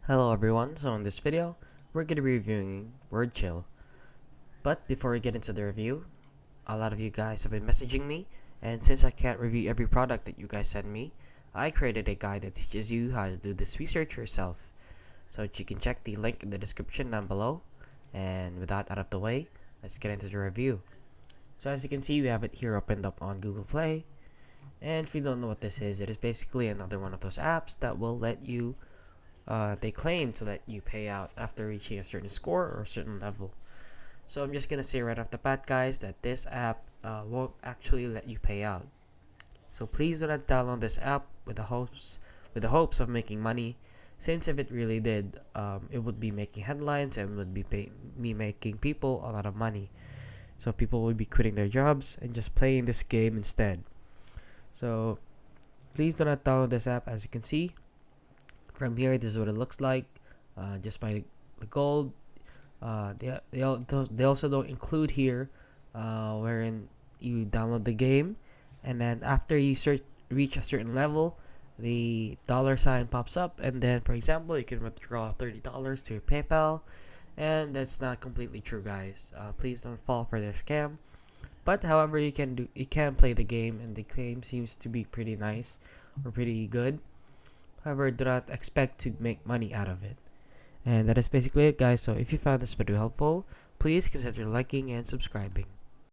Hello everyone, so in this video, we're going to be reviewing WordChill. But before we get into the review, a lot of you guys have been messaging me, and since I can't review every product that you guys send me, I created a guide that teaches you how to do this research yourself. So you can check the link in the description down below, and with that out of the way, let's get into the review. So as you can see, we have it here opened up on Google Play, and if you don't know what this is, it is basically another one of those apps that will let you they claim to let you pay out after reaching a certain score or a certain level. So I'm just gonna say right off the bat, guys, that this app won't actually let you pay out. So please do not download this app with the hopes of making money, since if it really did, it would be making headlines and would be making people a lot of money. So people would be quitting their jobs and just playing this game instead. So please do not download this app. As you can see, from here, this is what it looks like. Just by the gold. They also don't include here, wherein you download the game, and then after you reach a certain level, the dollar sign pops up, and then for example, you can withdraw $30 to your PayPal, and that's not completely true, guys. Please don't fall for their scam. But however, you can play the game, and the game seems to be pretty nice or pretty good. However, do not expect to make money out of it. And that is basically it, guys. So if you found this video helpful, please consider liking and subscribing.